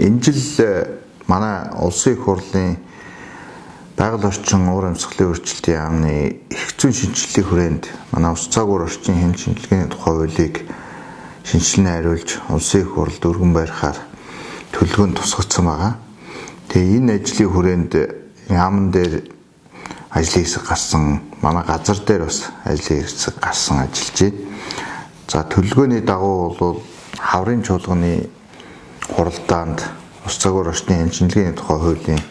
Энэ жил манай улсын их хурлын байгаль орчин уур амьсгалын өөрчлөлтийн яамны эрх зүйн шинжилгэлийн хүрээнд манай ус цагуур орчин хэн шинжилгээний тухай хуулийг шинжилнэ хариулж улсын их хурлд өргөн барихаар төлөвлөгөөнд тусгацсан байгаа. Тэгээ энэ ажлын хүрээнд яамн дээр ажлын хэсэг гарсан, манай газар дээр бас ажлын хэсэг гарсан ажиллаж байна. За төлөвлөгөөний дагуу бол хаврын чуулганы хуралдаанд ус цагуур орчны хэн шинжилгээний тухай хуулийн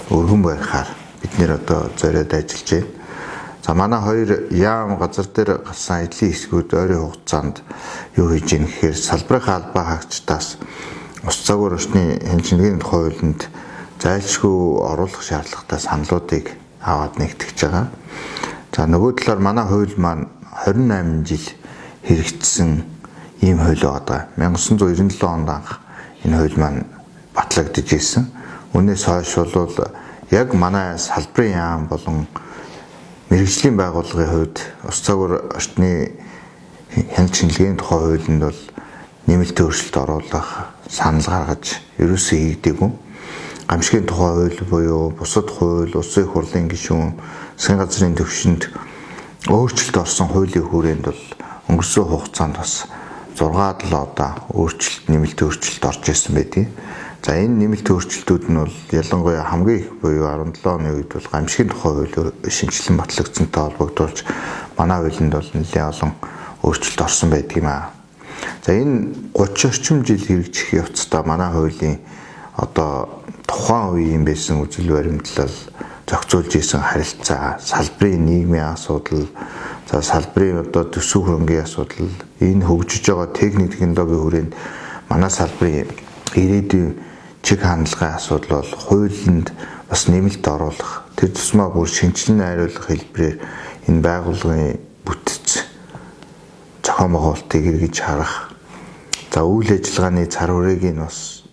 өргөн барихаар бид нэр одоо зориод ажиллаж байна. За манай хоёр яам газар дээр гарсан ажлын хэсгүүд ойрын хугацаанд юу хийж ийн гэхээр салбарын албаа хаагчдаас ус цагуур орчны хэн шинжилгээний тухай хуулинд зайлшгүй оруулах шаардлагатай саналуудыг аваад нэгтгэж байгаа. За нөгөө талаар манай хууль маань 28 жил хэрэгжсэн ийм хууль байгаа. 1997 онд анх энэ хууль маань батлагдж ирсэн. Үүнээс хойш бол яг манай салбарын яам болон мэргэжлийн байгууллагын хувьд ус цагуур орчны хэн шинжилгээний тухай хуулинд бол нэмэлт өөрчлөлт оруулах санал гаргаж ерөөсөө хийгдээгүй. Гамшигын тухай хууль буюу бусад хууль, улсын их хурлын гишүүн, засгийн газрын төвшөнд өөрчлөлт орсон хуулийн хүрээнд бол өнгөрсөн хугацаанд бас 6-7 удаа өөрчлөлт, нэмэлт өөрчлөлт орж ирсэн байдгийг. За энэ нэмэлт өөрчлөлтүүд нь бол ялангуяа хамгийн их буюу 17 оны үед бол гамшигын тухай хууль шинжилэн батлагдсантай холбогдуулж манай хуулинд бол нэлээд олон өөрчлөлт орсон байдаг юм аа. За энэ 30 орчим жил хэрэгжих явцдаа манай хуулийн одоо тухайн үеийн байсан үзэл баримтлал зохицуулж исэн харилцаа, салбарын нийгмийн асуудал, за салбарын одоо төсөв хөрөнгийн асуудал, энэ хөгжиж байгаа техник технологийн хүрээнд манай салбарын ирээдүйн чиг хандлагын асуудал бол хуулинд бас нэмэлт оруулах, тэр тусмаа бүр шинжилэн хариулах хэлбэрээр энэ байгууллагын бүтц зохион байгуулалтыг эргэж харах. За үйл ажиллагааны цар хүрээг нь бас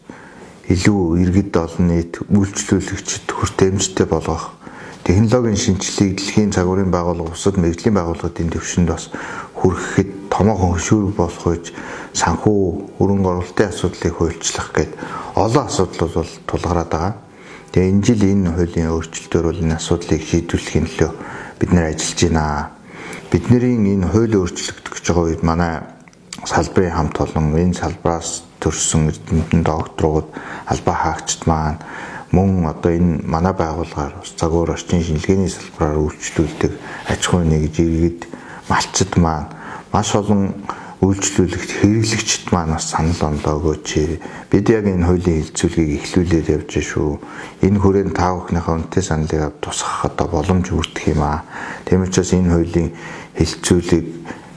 илүү иргэд олон нийт үйлчлүүлэгчид хүртээмжтэй болгох, технологийн шинжилгээг дэлхийн цагуурын байгууллага, бусад мэргэжлийн байгууллагын төвшөнд бас хүрэхэд томоохон хөшүүрэг болох үеж санхүү, хөрөнгө оруулалтын асуудлыг хуульчлах гэд олон асуудал бол тулгараад байгаа. Тэгээ энэ жил энэ хуулийн өөрчлөлтөөр бол энэ асуудлыг шийдвэрлэхийн төлөө бид нэр ажиллаж байна. Бидний энэ хууль өөрчлөгдөх гэж байгаа үед манай салбарын хамт олон энэ салбараас төрсэн эрдэмтэн докторууд, албаа хаагчид маань мөн одоо энэ манай байгууллагаар ус цагуур орчны шинжилгээний салбараар үйлчлүүлдэг аж ахуйн нэгж иргэд, малчид маань маш олон үйлчлүүлэгч, хэрэглэгчид маань бас санал онолоо өгөөч. Бид яг энэ хуулийн хэлцүүлгийг эхлүүлээд явж шүү. Энэ хүрээнд та бүхнийхээ үнэтэй саналыг тусгах одоо боломж бүрдэх юм аа. Тийм учраас энэ хуулийн хэлцүүлгийг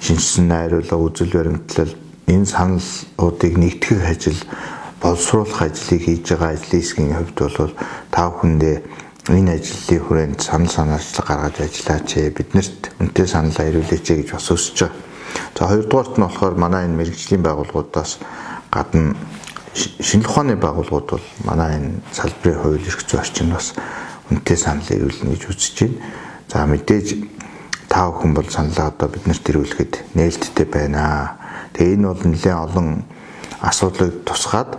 шинжилсэн найруулга, үзэл баримтлал, энэ саналуудыг нэгтгэх ажил, боловсруулах ажлыг хийж байгаа ажлын хэсгийн хувьд бол та бүхэндээ энэ ажлын хүрээнд санаачлал гаргаж ажиллаач. Биднэрт үнэтэй санал хариулаач гэж бас өсөж байгаа. За хоёрдугаарт нь болохоор манай энэ мэргэжлийн байгууллагуудаас гадна шинэ ухааны байгууллагууд бол манай энэ салбарын хууль эрх зүйн орчинд бас үнэтэй санал хариулна гэж үзэж байна. За мэдээж та бүхэн бол саналаа одоо биднэрт ирүүлэхэд нээлттэй байна. Тэгээ энэ бол нэлээд олон асуудлыг тусгаад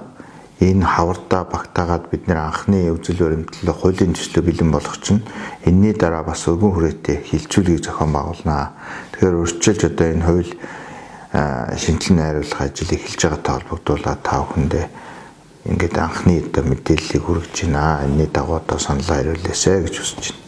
энэ хавардаа багтаагаад бид нэр анхны үзэл баримтлал хуулийн төслөө бэлэн болгох чинь энэний дараа бас өргөн хүрээтэй хилцүүлгийг зохион байгуулнаа. Тэгэхээр урьдчилж одоо энэ хууль шинжилэн хариулах ажил эхэлж байгаатай холбогдуулаад та бүхэндээ ингээд анхны одоо мэдээллийг хүргэж байна. Энэний дагуу одоо санал хариулъяасай гэж хүсэж байна.